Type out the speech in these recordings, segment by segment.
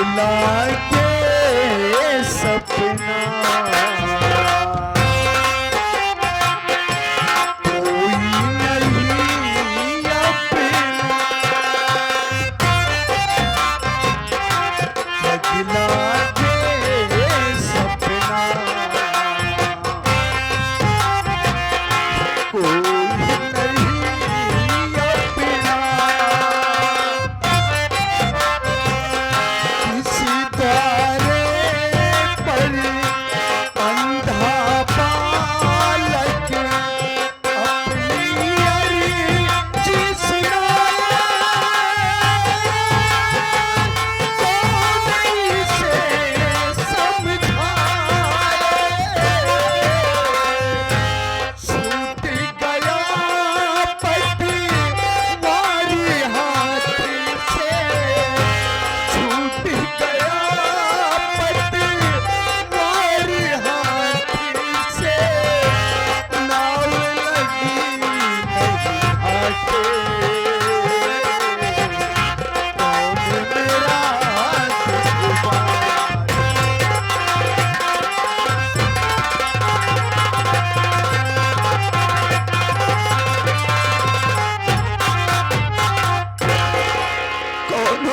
लगला के सपना कोई नहीं अपना लगला के सपना कोई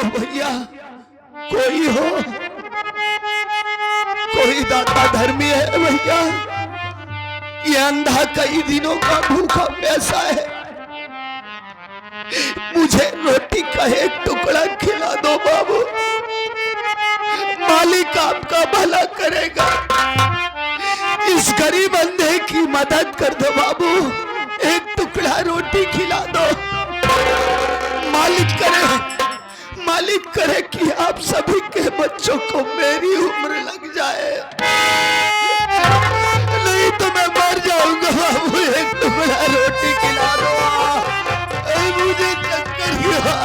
भैया कोई हो, कोई दाता धर्मी है भैया। ये अंधा कई दिनों का भूखा प्यासा है, मुझे रोटी का एक टुकड़ा खिला दो बाबू, मालिक आपका भला करेगा। इस गरीब अंधे की मदद कर दो बाबू, एक टुकड़ा रोटी खिला दो। मालिक करे कि आप सभी के बच्चों को मेरी उम्र लग जाए, नहीं तो मैं मर जाऊंगा बाबू। एक टुकड़ा रोटी खिला दो, मुझे चक्कर क्यों आ रहा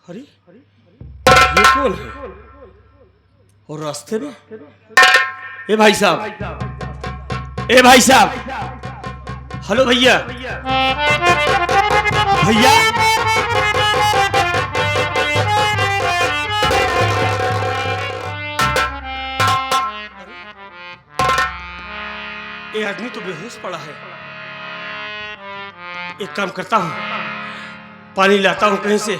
अरे ये कौन है? और रास्ते में ए भाई साहब, ए भाई साहब, हेलो भैया, भैया ये आदमी तो बेहोश पड़ा है। एक काम करता हूँ, पानी लाता हूँ कहीं से,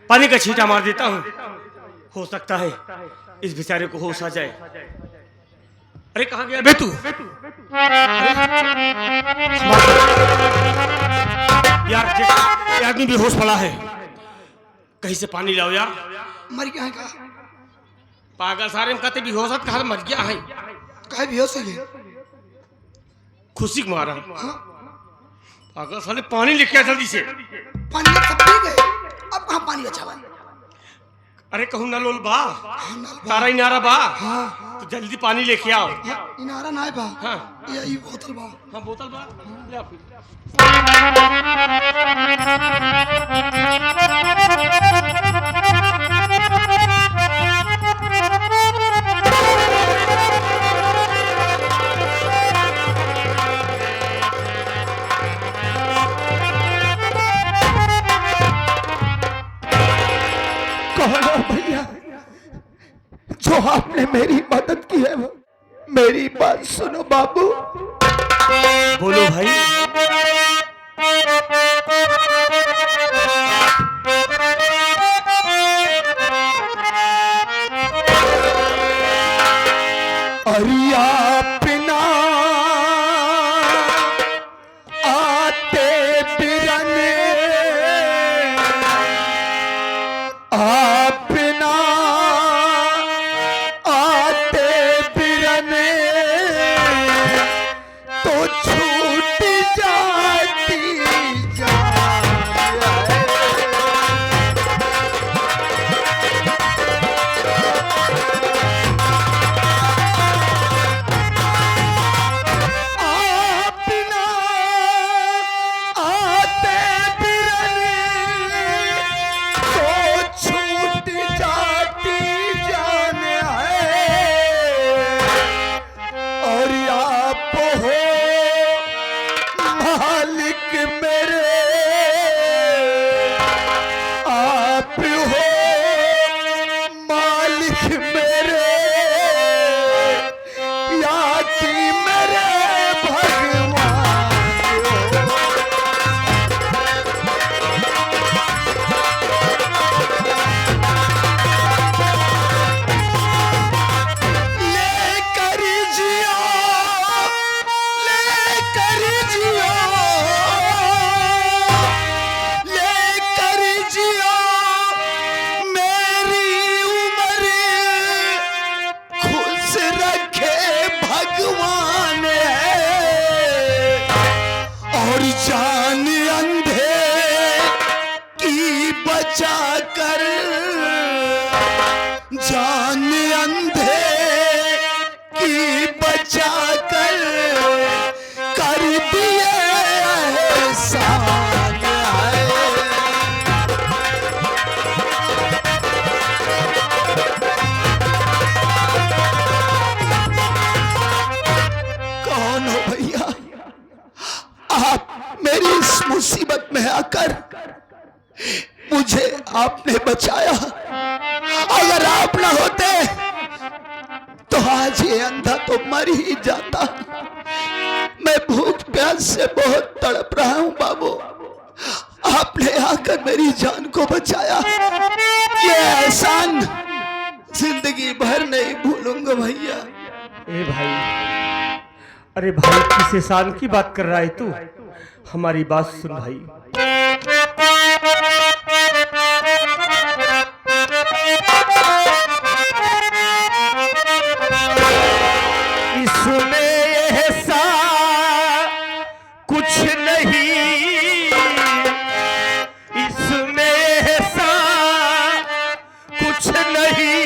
पानी का छींटा मार देता हूँ, हो सकता है इस बेचारे को होश आ जाए। अरे कहाँ गया बे तू? यार ये आदमी बेहोश पड़ा है, कहीं से पानी लाओ यार। मर गया है का? पागल सारे में कहते बेहोश कहा मर गया है। काहे बेहोश है? खुशी मारा पागल साले, पानी लेके आ जल्दी से। पानी सब पी गए, अब कहाँ पानी अच्छा बा? अरे कहूँ ना लोल बा, हाँ, नल बा। तारा इनारा बा, हाँ। तो जल्दी पानी लेके आओ। हाँ, इनारा ना है बा। हाँ। ये बोतल बा। हाँ बोतल बा, ले आ फिर। कौन हो भैया जो आपने मेरी मदद की है? वो मेरी बात सुनो बाबू। बोलो भाई। अरिया पिना आते बिरने, अपना आते बिरने तो छूट जाती जान। जान अंधे की बचा कर, जान अंधे की बचा कर दिए एहसान है। कौन हो भैया आप? मेरी इस मुसीबत में आकर मुझे आपने बचाया। अगर आप ना होते तो आज ये अंधा तो मर ही जाता। मैं भूख प्यास से बहुत तड़प रहा हूं बाबू, आपने आकर मेरी जान को बचाया। ये एहसान जिंदगी भर नहीं भूलूंगा भैया। ए भाई, अरे भाई किस एहसान की बात कर रहा है तू? हमारी बात सुन भाई। इसमें एहसान कुछ नहीं, इसमें एहसान कुछ नहीं,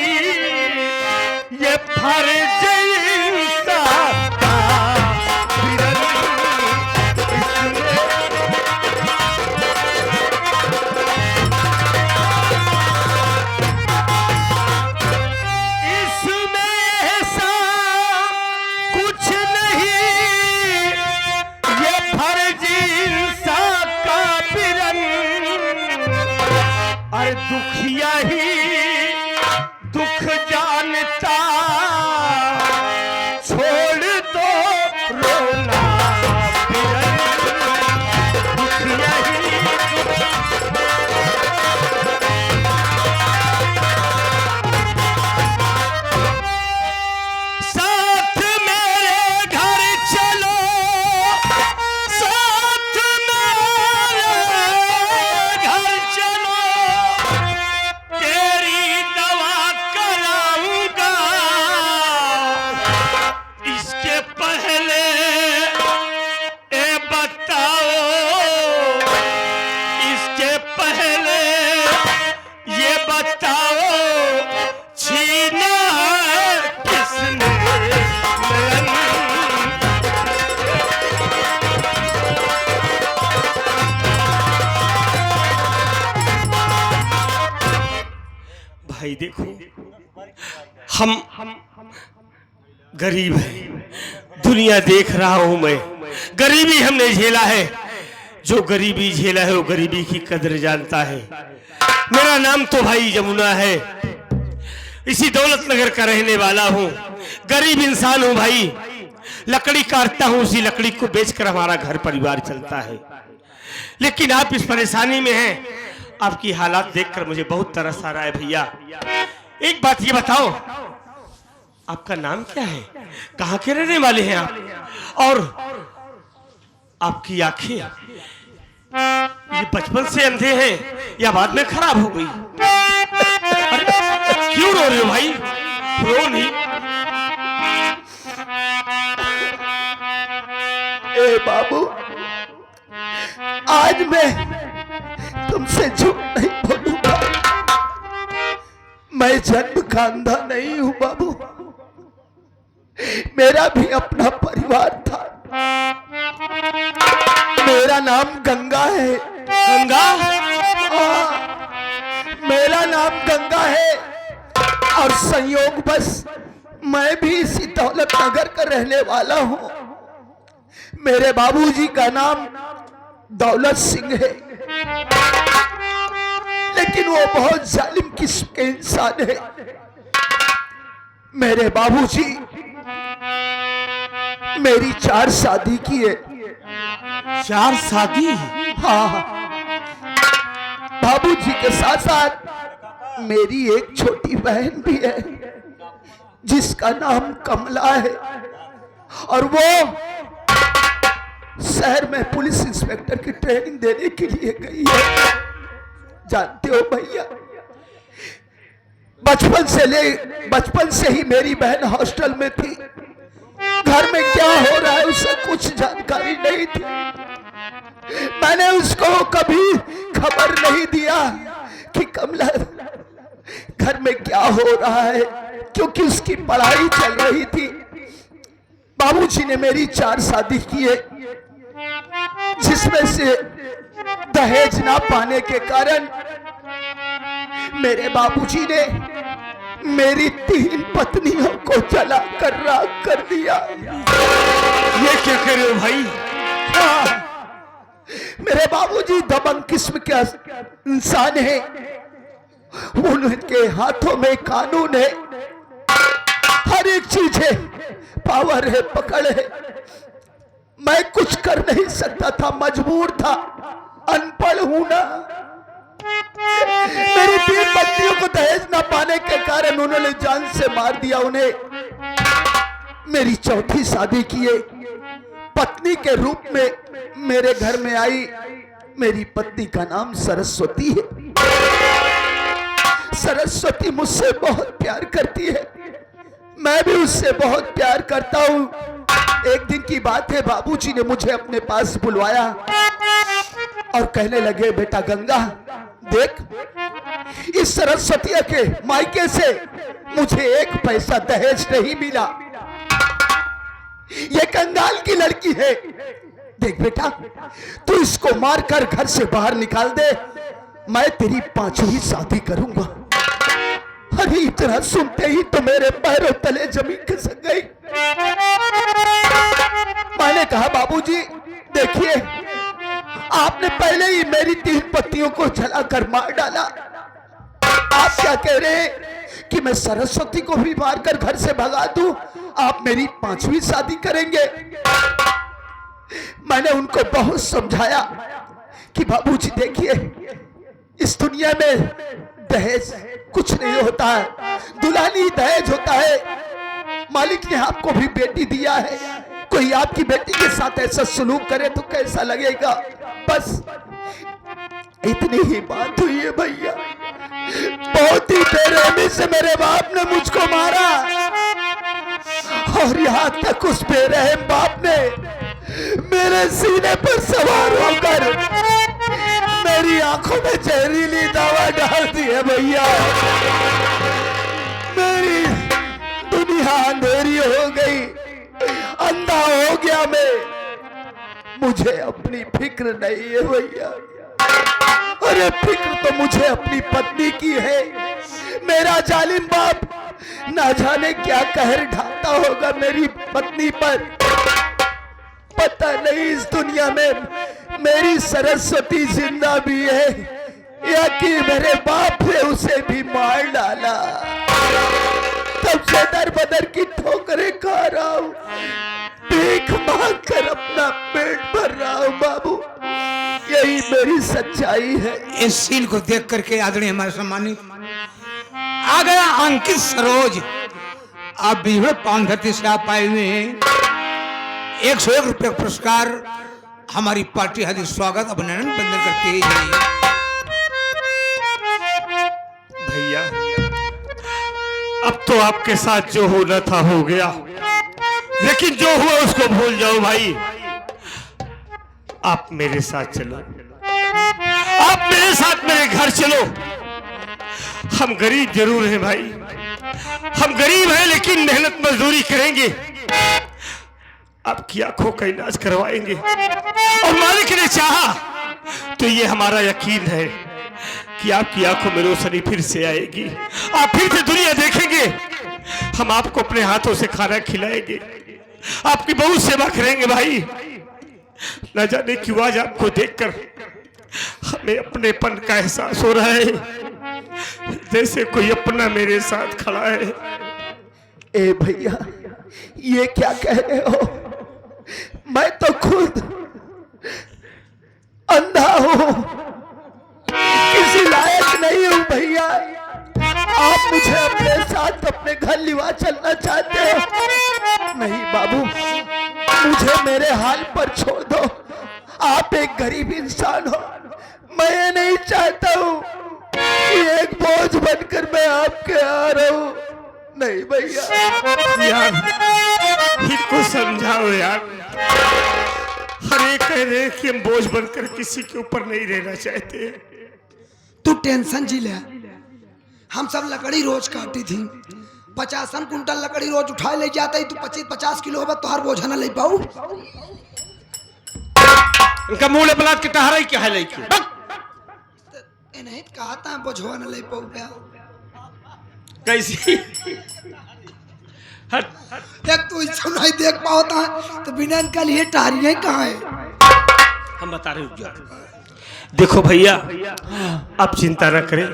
ये फर्ज इंसान का बिरन। इसमें एहसान कुछ नहीं, ये फर्ज इंसान का बिरन। अरे दुखिया ही दुख जानता, छोड़ दो रोना बिरन। दुखिया ही साथ मेरे घर चलो, साथ मेरे घर चलो, तेरी दवा कराऊंगा। इसके पहले ए बताओ, इसके पहले ये बताओ, छीना है किसने नयन? भाई देखो, हम गरीब हैं, दुनिया देख रहा हूं मैं। गरीबी हमने झेला है, जो गरीबी झेला है वो गरीबी की कदर जानता है। मेरा नाम तो भाई जमुना है, इसी दौलत नगर का रहने वाला हूं। गरीब इंसान हूं भाई, लकड़ी काटता हूं, उसी लकड़ी को बेचकर हमारा घर परिवार चलता है। लेकिन आप इस परेशानी में हैं, आपकी हालात देखकर मुझे बहुत तरस आ रहा है भैया। एक बात ये बताओ, आपका नाम क्या है? कहाँ के रहने वाले हैं आप? और आपकी आंखें ये बचपन से अंधे हैं या बाद में खराब हो गई? अरे क्यों रो रहे हो भाई? रो नहीं। ए बाबू, आज मैं तुमसे झूठ नहीं बोलूंगा। मैं जन्म का अंधा नहीं हूं बाबू, मेरा भी अपना परिवार था। मेरा नाम गंगा है। गंगा? मेरा नाम गंगा है और संयोग बस मैं भी इसी दौलत नगर का रहने वाला हूं। मेरे बाबूजी का नाम दौलत सिंह है, लेकिन वो बहुत जालिम किस्म के इंसान है। मेरे बाबूजी मेरी 4 शादी की है। 4 शादी? हाँ, बाबूजी के साथ साथ मेरी एक छोटी बहन भी है जिसका नाम कमला है, और वो शहर में पुलिस इंस्पेक्टर की ट्रेनिंग देने के लिए गई है। जानते हो भैया, बचपन से ही मेरी बहन हॉस्टल में थी। घर में क्या हो रहा है उसे कुछ जानकारी नहीं थी। मैंने उसको कभी खबर नहीं दिया कि कमला घर में क्या हो रहा है, क्योंकि उसकी पढ़ाई चल रही थी। बाबूजी ने मेरी 4 शादी किए, जिसमें से दहेज ना पाने के कारण मेरे बाबूजी ने मेरी 3 पत्नियों को जला कर राख कर दिया। ये क्या कर रहे हो भाई? हाँ, मेरे बाबूजी दबंग किस्म के इंसान हैं। उनके हाथों में कानून है, हर एक चीज है, पावर है, पकड़ है। मैं कुछ कर नहीं सकता था, मजबूर था, अनपढ़ हूं ना। मेरी 3 पत्नियों को दहेज न पाने के कारण उन्होंने जान से मार दिया उन्हें। मेरी 4थी शादी किए, पत्नी के रूप में मेरे घर में आई। मेरी पत्नी का नाम सरस्वती है। सरस्वती मुझसे बहुत प्यार करती है, मैं भी उससे बहुत प्यार करता हूं। एक दिन की बात है, बाबूजी ने मुझे अपने पास बुलवाया और कहने लगे, बेटा गंगा देख, इस सरस्वती के मायके से मुझे 1 पैसा दहेज नहीं मिला। ये कंगाल की लड़की है, देख बेटा तू इसको मारकर घर से बाहर निकाल दे, मैं तेरी 5वीं शादी करूंगा। अरे इतना सुनते ही तो मेरे पैरों तले जमीन खिसक गई। मैंने कहा बाबूजी देखिए, आपने पहले ही मेरी 3 पत्नियों को जलाकर मार डाला, आप क्या कह रहे हैं कि मैं सरस्वती को भी मारकर घर से भगा दूं, आप मेरी 5वीं शादी करेंगे। मैंने उनको बहुत समझाया कि बाबूजी देखिए, इस दुनिया में दहेज कुछ नहीं होता है, दुल्हन ही दहेज होता है। मालिक ने आपको भी बेटी दिया है, कोई आपकी बेटी के साथ ऐसा सलूक करे तो कैसा लगेगा। बस इतनी ही बात हुई है भैया। बहुत ही बेरहमी से मेरे बाप ने मुझको मारा, और यहां तक उस बेरहम बाप ने मेरे सीने पर सवार होकर मेरी आंखों में जहरीली दवा डाल दी है भैया। मेरी दुनिया अंधेरी हो गई, अंधा हो गया मैं, मुझे अपनी फिक्र नहीं है भैया। अरे फिक्र तो मुझे अपनी पत्नी की है। मेरा जालिम बाप ना जाने क्या कहर ढाता होगा मेरी पत्नी पर। पता नहीं इस दुनिया में मेरी सरस्वती जिंदा भी है या कि मेरे बाप ने उसे भी मार डाला। तब से दर बदर की ठोकरें खा रहा हूँ, भीख मांग कर अपना पेट भर रहा हूँ बाबू, यही मेरी सच्चाई है। इस सीन को देख करके आदरणीय हमारे सम्मानित आ गया अंकित सरोज, आप भी पान धरती से आप आए हुए हैं। 101 रुपये पुरस्कार हमारी पार्टी हार्दिक स्वागत अभिनंदन बंदन करती है। भैया अब तो आपके साथ जो होना था हो गया, लेकिन जो हुआ उसको भूल जाओ भाई। आप मेरे साथ चलो, आप मेरे साथ मेरे घर चलो। हम गरीब जरूर हैं भाई, हम गरीब हैं, लेकिन मेहनत मजदूरी करेंगे, आपकी आंखों का इलाज करवाएंगे। और मालिक ने चाहा तो ये हमारा यकीन है कि आपकी आंखों में रोशनी फिर से आएगी, आप फिर से दुनिया देखेंगे। हम आपको अपने हाथों से खाना खिलाएंगे, आपकी बहुत सेवा करेंगे भाई। न जाने क्यों आज आपको देखकर हमें अपनेपन का एहसास हो रहा है, जैसे कोई अपना मेरे साथ खड़ा है। ए भैया ये क्या कह रहे हो, मैं तो खुद अंधा हूं, किसी लायक नहीं हूं भैया। आप मुझे अपने साथ अपने घर लिवा चलना चाहते हो? नहीं बाबू, मुझे मेरे हाल पर छोड़ दो। आप एक गरीब इंसान हो, मैं ये नहीं चाहता हूं कि एक बोझ बनकर मैं आपके आ रहा हूं। नहीं भैया यार इनको समझाओ यार, पर ये कह रहे हैं कि हम बोझ बनकर किसी के ऊपर नहीं रहना चाहते। तू टेंशन जी ले, हम सब लकड़ी रोज काटी थी, 50 कुंटल लकड़ी रोज उठा ले जाता ही, तू 25-50 किलो होगा तो हर बोझा न ले पाऊ। इनका मूल अपलाद के टहरा ही क्या है लेके नहीं कहा था बोझवा न ले पाऊ क्या कैसी हट देख तू इस नहीं देख पाता तो बिना इनका लिए टहरी नहीं कहाँ है। हम बता रहे हो। देखो भैया आप चिंता न करें,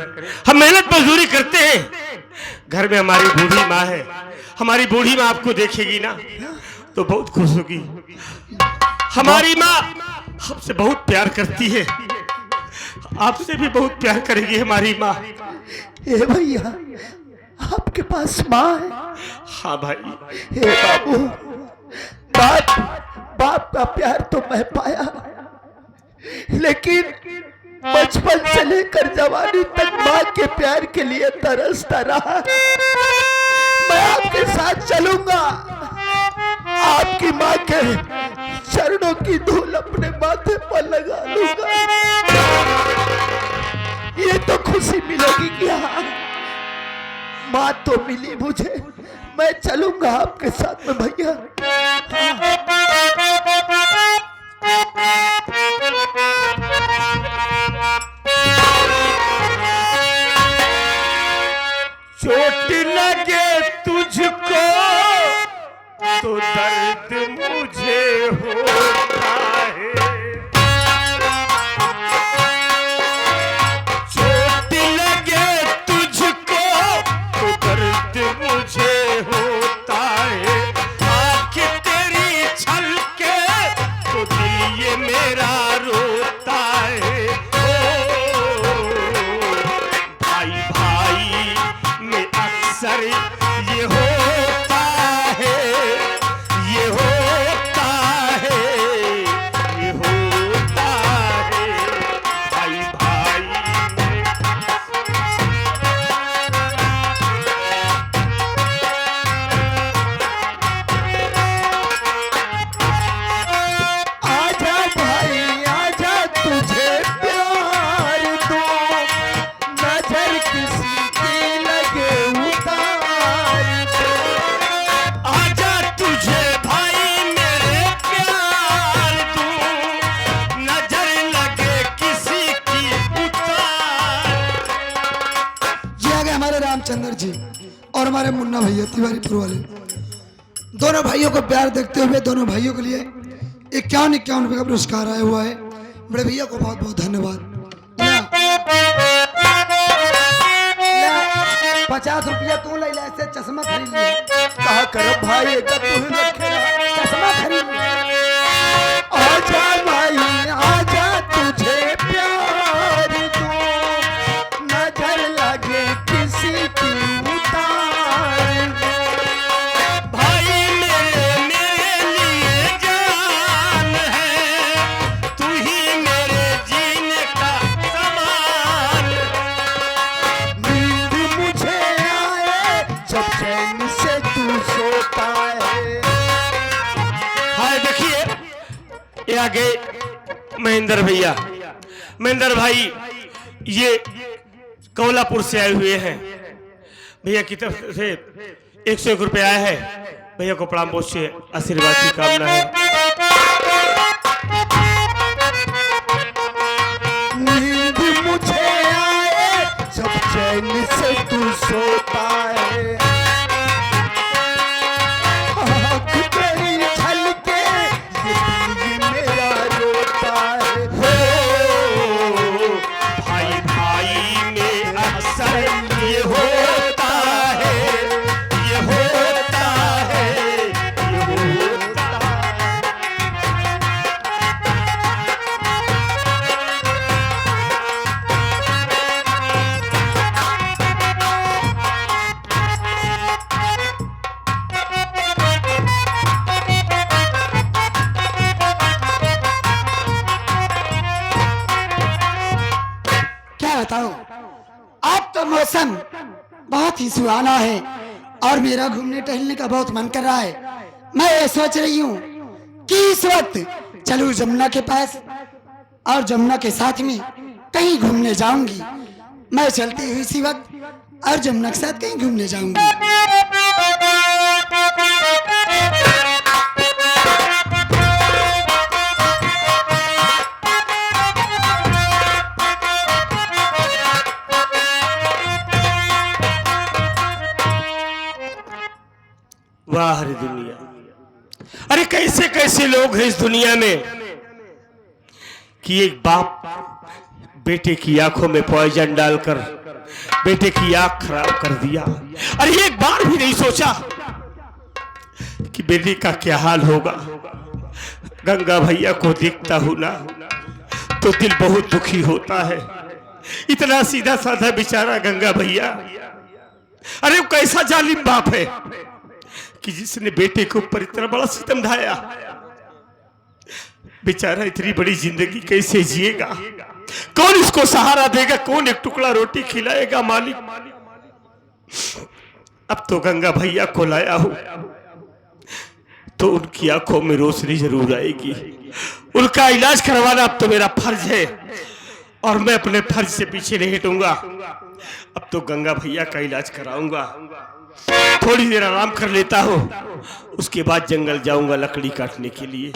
हम मेहनत मजदूरी करते हैं। घर में हमारी बूढ़ी माँ है, हमारी बूढ़ी माँ आपको देखेगी ना तो बहुत खुश होगी। हमारी माँ हमसे बहुत प्यार करती है, आपसे भी बहुत प्यार करेगी हमारी माँ। ए भैया आपके पास माँ है? हाँ भाई। हे बाबू, बाप का प्यार तो मैं पाया, लेकिन बचपन से लेकर जवानी तक माँ के प्यार के लिए तरसता रहा। मैं आपके साथ चलूंगा, आपकी माँ के चरणों की धूल अपने माथे पर लगा लूंगा। ये तो खुशी मिलेगी कि हाँ माँ तो मिली मुझे। मैं चलूंगा आपके साथ में भैया। चोट लगे तुझको तो दर्द मुझे होता है, चोट लगे तुझको तो दर्द मुझे होता है, आँख तेरी छलके तो दिल ये मेरा रोता है। भाई भाई में अक्सर ये होता है, ये होता है, ये होता है। भाई भाई में आजा भाई आजा तुझे प्यार दो, नजर किसी की लगे उतार दो। आजा तुझे भाई मेरे प्यार दूं, नजर लगे किसी की उतार। ये आ गए हमारे रामचंद्र जी और हमारे मुन्ना भैया तिवारीपुर वाले। दोनों भाइयों को प्यार देखते हुए दोनों भाइयों के लिए 51 रुपए का पुरस्कार आया हुआ है। बड़े भैया को बहुत बहुत धन्यवाद। 50 रुपया तू ले ले, ऐसे चश्मा खरीद ले। कहा करो भाई एक तू ही रखे चश्मा खरीद ले। आजा भाई आजा तुझे प्यार दूं, नजर लगे किसी की उतार दो। भाई मेरे लिए जान है, तू ही मेरे जीने का सामान। नींद मुझे आए जब चैन से तू सोता है। हाय देखिए ये आगे महेंद्र भैया, महेंद्र भाई ये कोल्हापुर से आए हुए हैं। भैया की तरफ से 101 रुपये आया है। भैया को प्रणाम बहुत से आशीर्वाद की कामना है। नींद मुझे आए जब चैन से तू सोता है। आँख तेरी छलके ये दिल मेरा रोता है। भाई भाई में अक्सर ये होता है, ये होता है, ये होता है। क्या बताऊं, अब तो मौसम बहुत ही सुहाना है और मेरा घूमने टहलने का बहुत मन कर रहा है। मैं ये सोच रही हूँ कि इस वक्त चलूं जमुना के पास और जमुना के साथ में कहीं घूमने जाऊंगी। मैं चलती हुई इसी वक्त और जमुना के साथ कहीं घूमने जाऊंगी। वाह रे दुनिया, अरे कैसे कैसे लोग हैं इस दुनिया में कि एक बाप बेटे की आंखों में पॉइजन डालकर बेटे की आंख खराब कर दिया। अरे एक बार भी नहीं सोचा कि बेटे का क्या हाल होगा। गंगा भैया को देखता हूं ना तो दिल बहुत दुखी होता है। इतना सीधा साधा बेचारा गंगा भैया, अरे वो कैसा जालिम बाप है कि जिसने बेटे के ऊपर इतना बड़ा सितम ढाया। बेचारा इतनी बड़ी जिंदगी कैसे जिएगा? कौन इसको सहारा देगा? कौन एक टुकड़ा रोटी खिलाएगा? मालिक, अब तो गंगा भैया को लाया हूं तो उनकी आंखों में रोशनी जरूर आएगी। उनका इलाज करवाना अब तो मेरा फर्ज है और मैं अपने फर्ज से पीछे नहीं हटूंगा। अब तो गंगा भैया का इलाज कराऊंगा। थोड़ी देर आराम कर लेता हूँ, उसके बाद जंगल जाऊंगा लकड़ी काटने के लिए।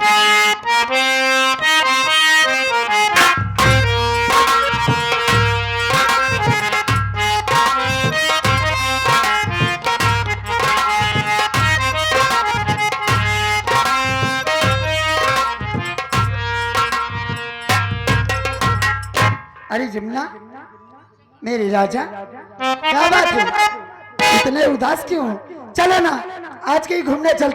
अरे जमुना, मेरे राजा, क्या बात है? इतने उदास क्यों? चलो ना, आज कहीं घूमने चल।